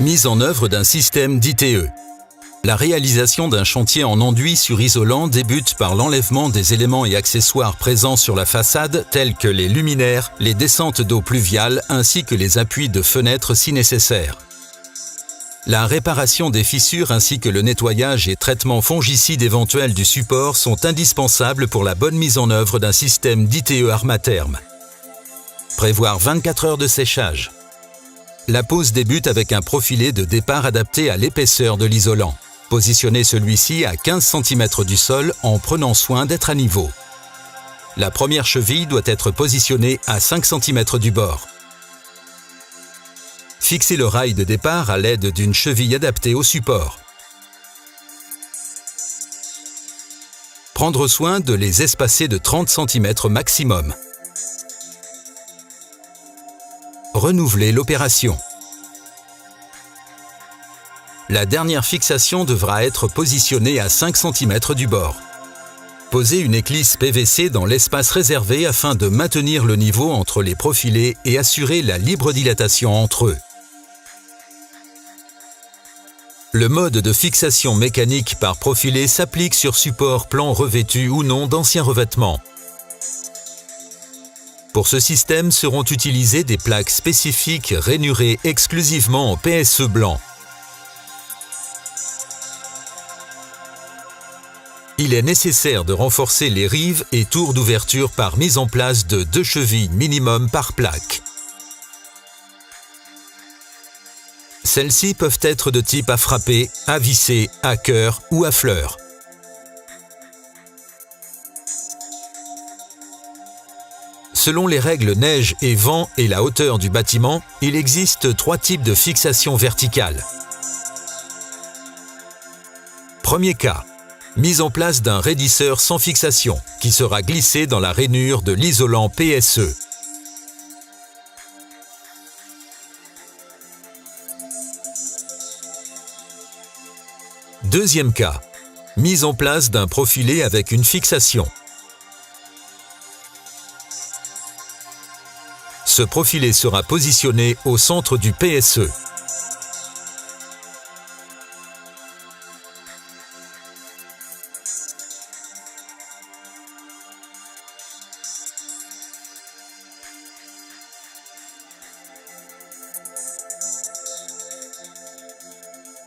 Mise en œuvre d'un système d'ITE. La réalisation d'un chantier en enduit sur isolant débute par l'enlèvement des éléments et accessoires présents sur la façade tels que les luminaires, les descentes d'eau pluviale ainsi que les appuis de fenêtres si nécessaire. La réparation des fissures ainsi que le nettoyage et traitement fongicide éventuel du support sont indispensables pour la bonne mise en œuvre d'un système d'ITE Armaterm. Prévoir 24 heures de séchage. La pose débute avec un profilé de départ adapté à l'épaisseur de l'isolant. Positionnez celui-ci à 15 cm du sol en prenant soin d'être à niveau. La première cheville doit être positionnée à 5 cm du bord. Fixez le rail de départ à l'aide d'une cheville adaptée au support. Prendre soin de les espacer de 30 cm maximum. Renouveler l'opération. La dernière fixation devra être positionnée à 5 cm du bord. Posez une éclisse PVC dans l'espace réservé afin de maintenir le niveau entre les profilés et assurer la libre dilatation entre eux. Le mode de fixation mécanique par profilé s'applique sur support plan revêtu ou non d'anciens revêtements. Pour ce système seront utilisées des plaques spécifiques rainurées exclusivement en PSE blanc. Il est nécessaire de renforcer les rives et tours d'ouverture par mise en place de 2 chevilles minimum par plaque. Celles-ci peuvent être de type à frapper, à visser, à cœur ou à fleur. Selon les règles neige et vent et la hauteur du bâtiment, il existe 3 types de fixation verticale. Premier cas, mise en place d'un raidisseur sans fixation qui sera glissé dans la rainure de l'isolant PSE. Deuxième cas, mise en place d'un profilé avec une fixation. Ce profilé sera positionné au centre du PSE.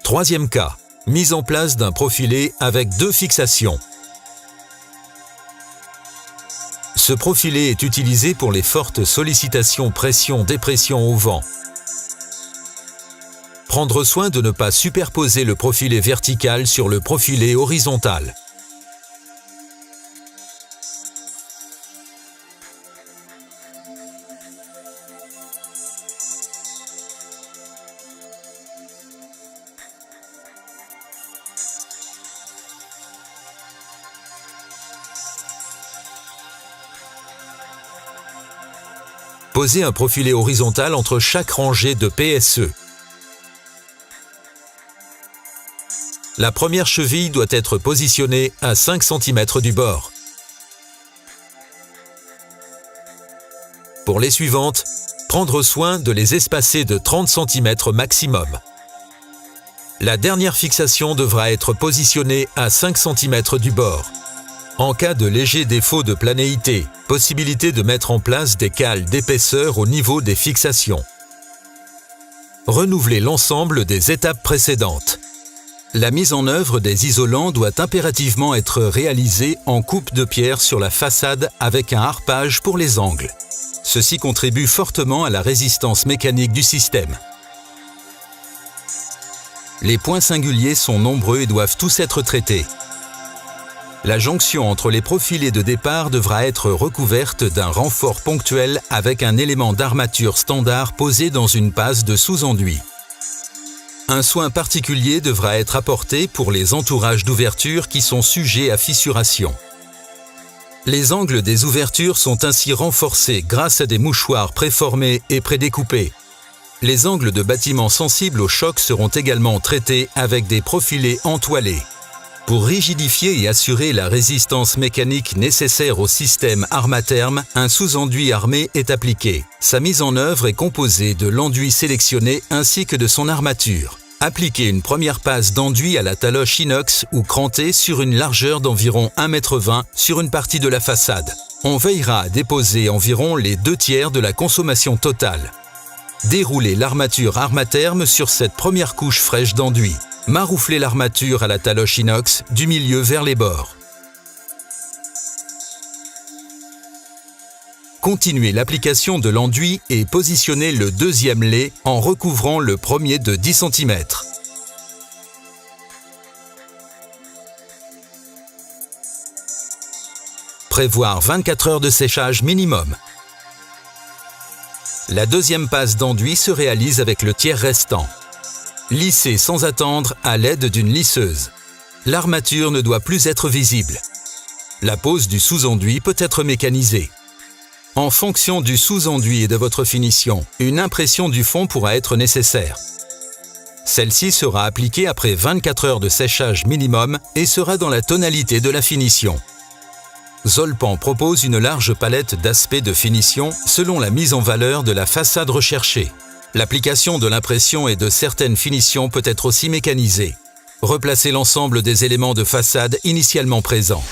Troisième cas, mise en place d'un profilé avec 2 fixations. Ce profilé est utilisé pour les fortes sollicitations pression-dépression au vent. Prendre soin de ne pas superposer le profilé vertical sur le profilé horizontal. Posez un profilé horizontal entre chaque rangée de PSE. La première cheville doit être positionnée à 5 cm du bord. Pour les suivantes, prendre soin de les espacer de 30 cm maximum. La dernière fixation devra être positionnée à 5 cm du bord. En cas de léger défaut de planéité, possibilité de mettre en place des cales d'épaisseur au niveau des fixations. Renouveler l'ensemble des étapes précédentes. La mise en œuvre des isolants doit impérativement être réalisée en coupe de pierre sur la façade avec un harpage pour les angles. Ceci contribue fortement à la résistance mécanique du système. Les points singuliers sont nombreux et doivent tous être traités. La jonction entre les profilés de départ devra être recouverte d'un renfort ponctuel avec un élément d'armature standard posé dans une passe de sous-enduit. Un soin particulier devra être apporté pour les entourages d'ouvertures qui sont sujets à fissuration. Les angles des ouvertures sont ainsi renforcés grâce à des mouchoirs préformés et prédécoupés. Les angles de bâtiments sensibles au choc seront également traités avec des profilés entoilés. Pour rigidifier et assurer la résistance mécanique nécessaire au système Armaterm, un sous-enduit armé est appliqué. Sa mise en œuvre est composée de l'enduit sélectionné ainsi que de son armature. Appliquez une première passe d'enduit à la taloche inox ou crantée sur une largeur d'environ 1,20 m sur une partie de la façade. On veillera à déposer environ les 2/3 de la consommation totale. Déroulez l'armature Armaterm sur cette première couche fraîche d'enduit. Marouflez l'armature à la taloche inox du milieu vers les bords. Continuez l'application de l'enduit et positionnez le deuxième lait en recouvrant le premier de 10 cm. Prévoir 24 heures de séchage minimum. La deuxième passe d'enduit se réalise avec le tiers restant. Lissez sans attendre à l'aide d'une lisseuse. L'armature ne doit plus être visible. La pose du sous-enduit peut être mécanisée. En fonction du sous-enduit et de votre finition, une impression du fond pourra être nécessaire. Celle-ci sera appliquée après 24 heures de séchage minimum et sera dans la tonalité de la finition. Zolpan propose une large palette d'aspects de finition selon la mise en valeur de la façade recherchée. L'application de l'impression et de certaines finitions peut être aussi mécanisée. Replacez l'ensemble des éléments de façade initialement présents.